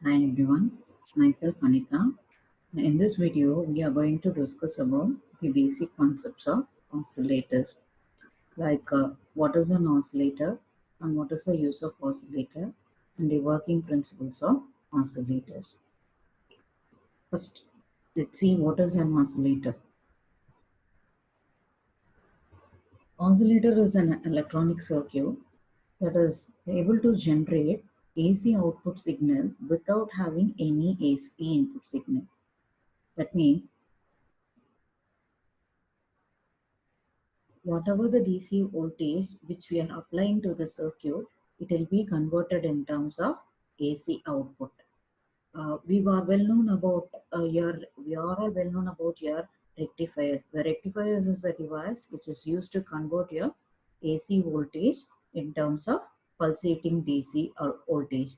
Hi everyone, myself Anika. In this video, we are going to discuss about the basic concepts of oscillators, like what is an oscillator and what is the use of oscillator and the working principles of oscillators. First, let's see what is an oscillator. Oscillator is an electronic circuit that is able to generate AC output signal without having any AC input signal. That means whatever the DC voltage which we are applying to the circuit, it will be converted in terms of AC output. We are all well known about your rectifiers. The rectifiers is a device which is used to convert your AC voltage in terms of pulsating DC or voltage.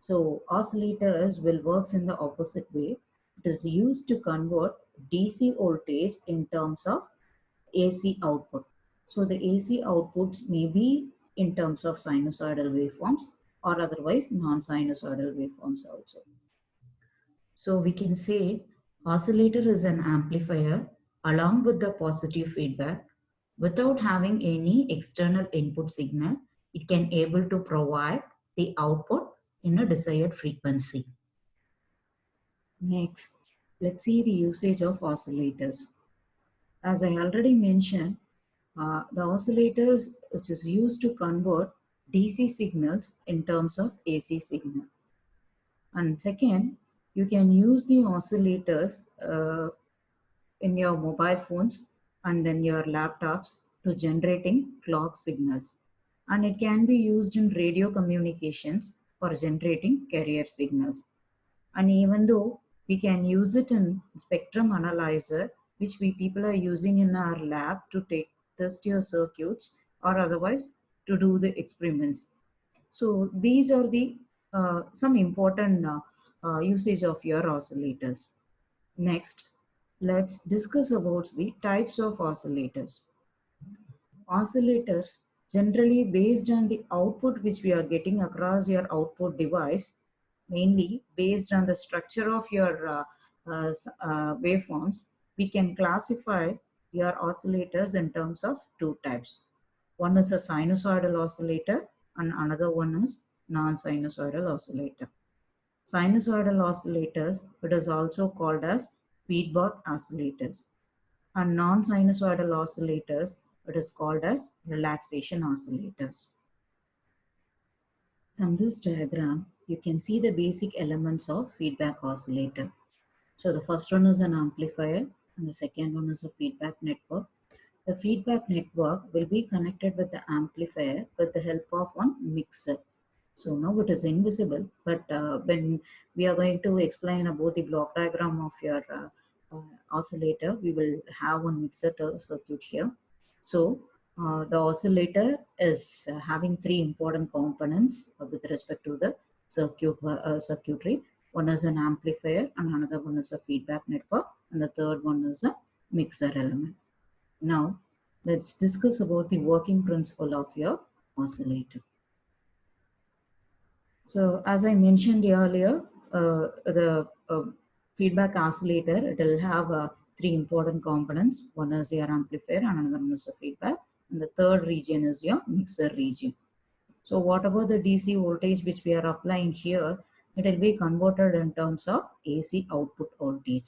So oscillators will works in the opposite way. It is used to convert DC voltage in terms of AC output. So the AC outputs may be in terms of sinusoidal waveforms or otherwise non-sinusoidal waveforms also. So we can say oscillator is an amplifier along with the positive feedback. Without having any external input signal, it can able to provide the output in a desired frequency. Next, let's see the usage of oscillators. As I already mentioned, the oscillators which is used to convert DC signals in terms of AC signal. And second, you can use the oscillators in your mobile phones and then your laptops to generating clock signals. And it can be used in radio communications for generating carrier signals. And even though we can use it in spectrum analyzer, which we people are using in our lab to test your circuits or otherwise to do the experiments. So these are the some important usage of your oscillators. Next, let's discuss about the types of oscillators. Oscillators generally based on the output which we are getting across your output device, mainly based on the structure of your waveforms, we can classify your oscillators in terms of two types. One is a sinusoidal oscillator and another one is non-sinusoidal oscillator. Sinusoidal oscillators, it is also called as feedback oscillators, and non-sinusoidal oscillators, it is called as relaxation oscillators. From this diagram, you can see the basic elements of feedback oscillator. So the first one is an amplifier and the second one is a feedback network. The feedback network will be connected with the amplifier with the help of one mixer. So now it is invisible, but when we are going to explain about the block diagram of your oscillator, we will have one mixer circuit here. So the oscillator is having three important components with respect to the circuitry. One is an amplifier and another one is a feedback network and the third one is a mixer element. Now let's discuss about the working principle of your oscillator. So as I mentioned earlier, the feedback oscillator, it will have three important components. One is your amplifier and another one is the feedback. And the third region is your mixer region. So whatever the DC voltage which we are applying here, it will be converted in terms of AC output voltage.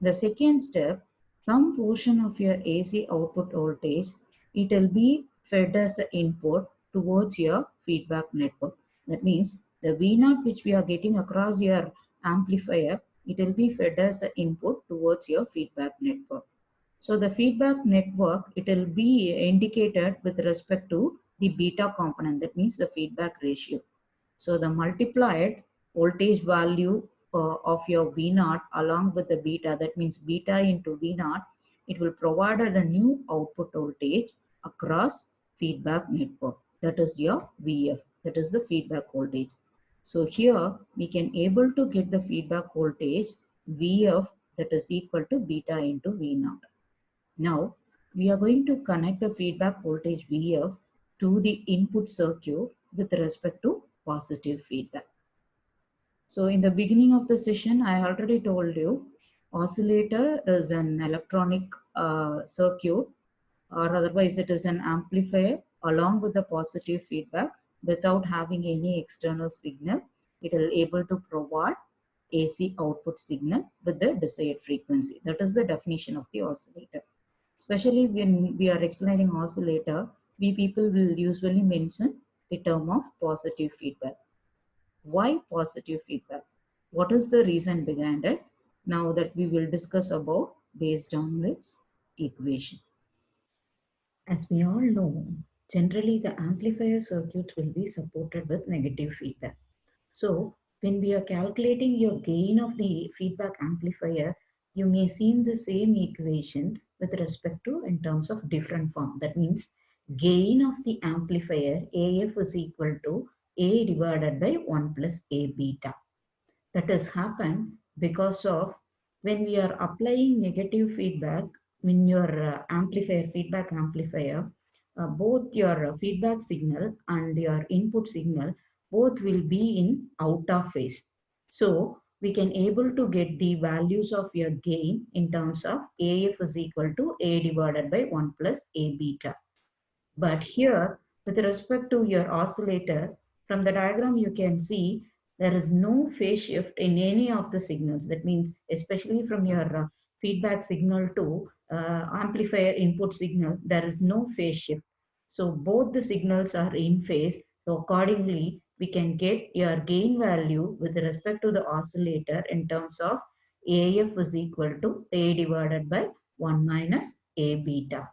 The second step, some portion of your AC output voltage, it will be fed as an input towards your feedback network. That means the V0 which we are getting across your amplifier, it will be fed as an input towards your feedback network. So the feedback network, it will be indicated with respect to the beta component, that means the feedback ratio. So the multiplied voltage value of your V0 along with the beta, that means beta into V0, it will provide a new output voltage across feedback network. That is your VF, that is the feedback voltage. So here we can able to get the feedback voltage VF that is equal to beta into V0. Now we are going to connect the feedback voltage VF to the input circuit with respect to positive feedback. So in the beginning of the session, I already told you, oscillator is an electronic circuit, or otherwise it is an amplifier along with the positive feedback without having any external signal. It will able to provide AC output signal with the desired frequency. That is the definition of the oscillator. Especially when we are explaining oscillator, we people will usually mention the term of positive feedback. Why positive feedback? What is the reason behind it? Now that we will discuss about based on this equation. As we all know, generally the amplifier circuit will be supported with negative feedback. So when we are calculating your gain of the feedback amplifier, you may see the same equation with respect to in terms of different form. That means gain of the amplifier AF is equal to A divided by 1 plus A beta. That has happened because of when we are applying negative feedback in your feedback amplifier, both your feedback signal and your input signal both will be in out of phase. So we can able to get the values of your gain in terms of AF is equal to A divided by 1 plus A beta. But here, with respect to your oscillator, from the diagram you can see there is no phase shift in any of the signals. That means especially from your feedback signal to amplifier input signal, there is no phase shift. So both the signals are in phase. So accordingly, we can get your gain value with respect to the oscillator in terms of AF is equal to A divided by 1 minus A beta.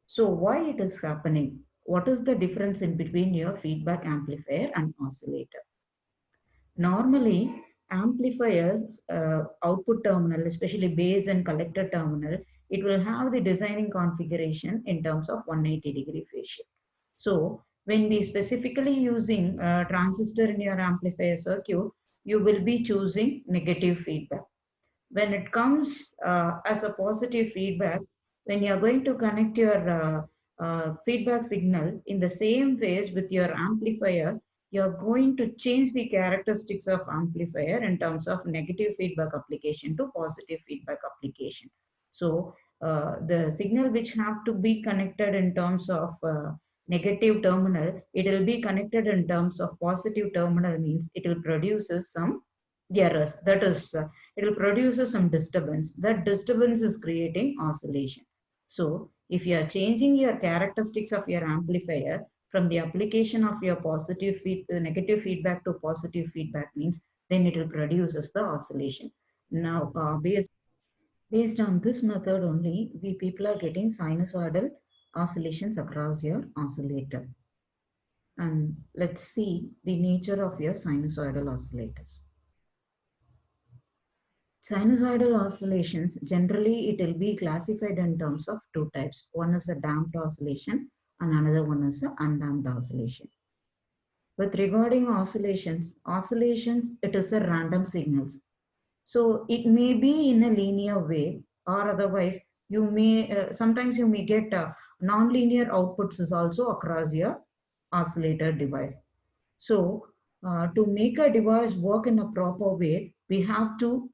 So why it is happening? What is the difference in between your feedback amplifier and oscillator? Normally, amplifiers output terminal, especially base and collector terminal, it will have the designing configuration in terms of 180-degree phase shift. So when we specifically using a transistor in your amplifier circuit, you will be choosing negative feedback. When it comes as a positive feedback, when you are going to connect your feedback signal in the same phase with your amplifier, you are going to change the characteristics of amplifier in terms of negative feedback application to positive feedback application. So the signal which have to be connected in terms of negative terminal, it will be connected in terms of positive terminal, means it will produce some errors. That is, it will produce some disturbance. That disturbance is creating oscillation. So if you are changing your characteristics of your amplifier from the application of your negative feedback to positive feedback, means then it will produces the oscillation. Now, based on this method only, we people are getting sinusoidal oscillations across your oscillator. And let's see the nature of your sinusoidal oscillators. Sinusoidal oscillations, generally it will be classified in terms of two types. One is a damped oscillation and another one is an undamped oscillation. With regarding oscillations, it is a random signals. So it may be in a linear way, or otherwise you may, sometimes you may get non-linear outputs is also across your oscillator device. So to make a device work in a proper way, we have to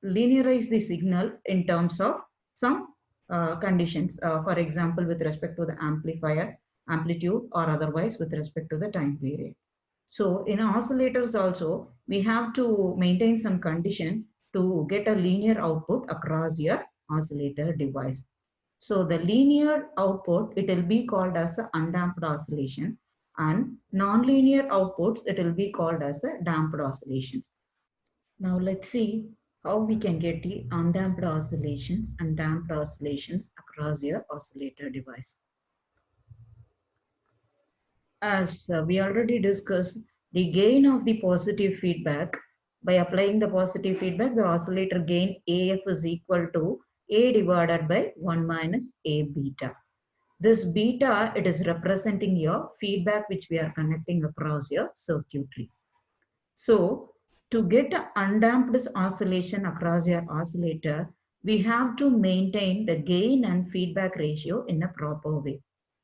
linearize the signal in terms of some conditions. For example, with respect to the amplifier, amplitude, or otherwise with respect to the time period. So in oscillators also, we have to maintain some condition to get a linear output across your oscillator device. So the linear output, it will be called as a undamped oscillation, and non-linear outputs, it will be called as a damped oscillation. Now let's see how we can get the undamped oscillations and damped oscillations across your oscillator device. As we already discussed, the gain of the positive feedback, by applying the positive feedback, the oscillator gain AF is equal to A divided by 1 minus A beta. This beta, it is representing your feedback which we are connecting across your circuitry. So to get an undamped oscillation across your oscillator, we have to maintain the gain and feedback ratio in a proper way.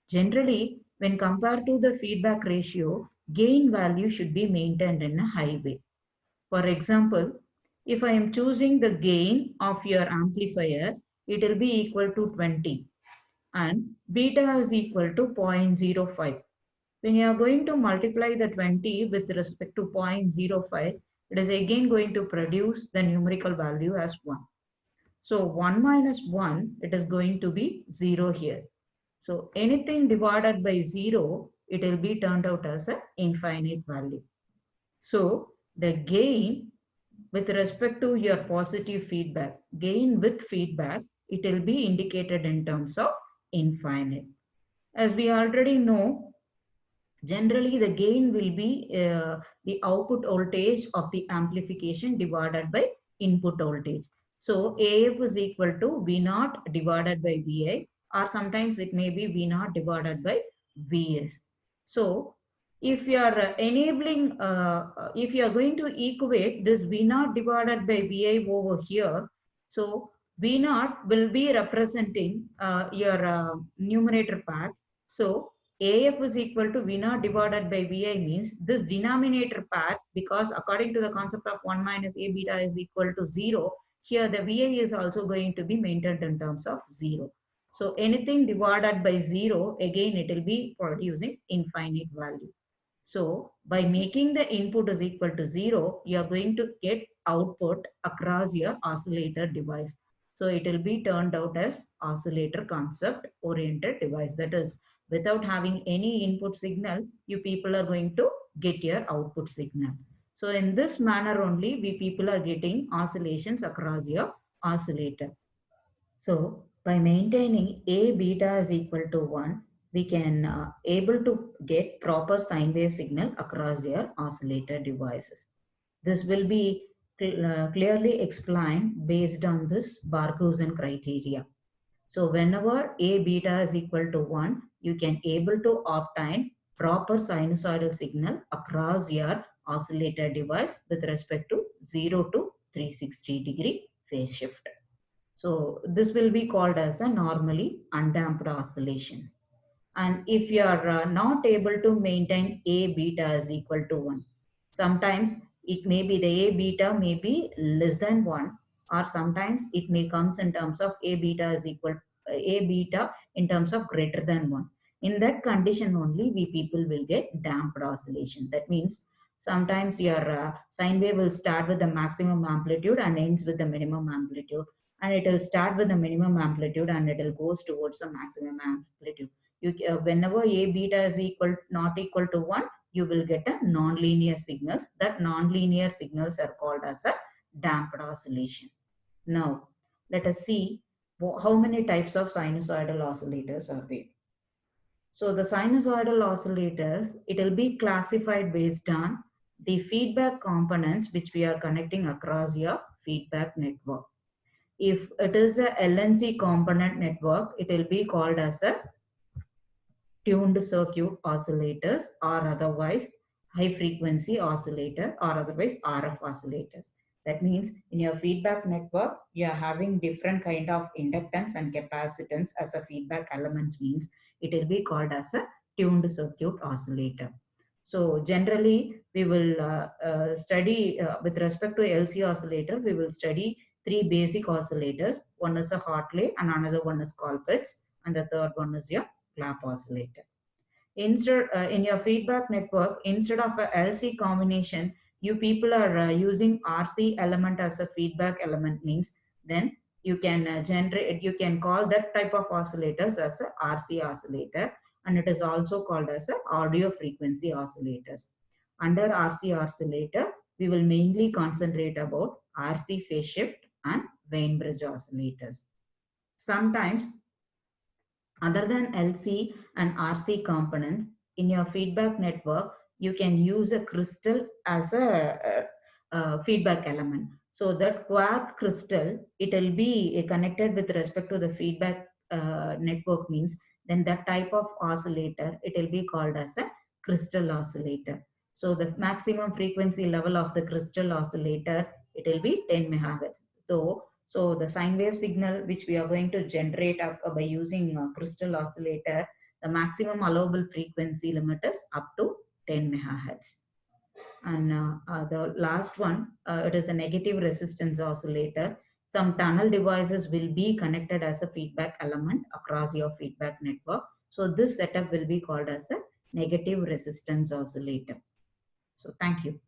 Generally, when compared to the feedback ratio, gain value should be maintained in a high way. For example, if I am choosing the gain of your amplifier, it will be equal to 20 and beta is equal to 0.05. When you are going to multiply the 20 with respect to 0.05, it is again going to produce the numerical value as 1. So 1 minus 1, it is going to be 0 here. So anything divided by 0, it will be turned out as an infinite value. So the gain with respect to your positive feedback, gain with feedback, it will be indicated in terms of infinite. As we already know, generally the gain will be the output voltage of the amplification divided by input voltage. So AF is equal to V naught divided by VI, or sometimes it may be V naught divided by Vs. So if you are if you are going to equate this V naught divided by Vi over here, so V naught will be representing your numerator part. So AF is equal to V naught divided by Vi means this denominator part, because according to the concept of 1 minus A beta is equal to 0, here the Vi is also going to be maintained in terms of 0. So anything divided by 0, again it will be producing infinite value. So by making the input is equal to 0, you are going to get output across your oscillator device. So it will be turned out as oscillator concept oriented device. That is, without having any input signal, you people are going to get your output signal. So in this manner only, we people are getting oscillations across your oscillator. So by maintaining A beta is equal to 1, we can able to get proper sine wave signal across your oscillator devices. This will be clearly explained based on this Barkhausen criteria. So whenever A beta is equal to 1, you can able to obtain proper sinusoidal signal across your oscillator device with respect to 0 to 360-degree phase shift. So this will be called as a normally undamped oscillations. And if you are not able to maintain A beta is equal to 1, sometimes it may be the A beta may be less than 1, or sometimes it may comes in terms of A beta is equal A beta in terms of greater than 1. In that condition only, we people will get damped oscillation. That means sometimes your sine wave will start with the maximum amplitude and ends with the minimum amplitude, and it will start with the minimum amplitude and it will goes towards the maximum amplitude. Whenever A beta is equal not equal to 1, you will get a non-linear signals. That non-linear signals are called as a damped oscillation. Now let us see how many types of sinusoidal oscillators are there. So the sinusoidal oscillators, it will be classified based on the feedback components which we are connecting across your feedback network. If it is a LNC component network, it will be called as a tuned circuit oscillators, or otherwise high frequency oscillator, or otherwise RF oscillators. That means in your feedback network, you are having different kind of inductance and capacitance as a feedback element, means it will be called as a tuned circuit oscillator. So generally we will study with respect to LC oscillator, we will study three basic oscillators. One is a Hartley and another one is Colpitts, and the third one is your Clap oscillator. Instead, in your feedback network, instead of a LC combination, you people are using RC element as a feedback element, means then you can you can call that type of oscillators as a RC oscillator, and it is also called as a audio frequency oscillators. Under RC oscillator, we will mainly concentrate about RC phase shift and Wien bridge oscillators. Sometimes other than LC and RC components in your feedback network, you can use a crystal as a feedback element. So that quartz crystal, it will be connected with respect to the feedback network, means then that type of oscillator, it will be called as a crystal oscillator. So the maximum frequency level of the crystal oscillator, it will be 10 megahertz. So the sine wave signal which we are going to generate up by using crystal oscillator, the maximum allowable frequency limit is up to 10 megahertz. And the last one, it is a negative resistance oscillator. Some tunnel devices will be connected as a feedback element across your feedback network. So this setup will be called as a negative resistance oscillator. So thank you.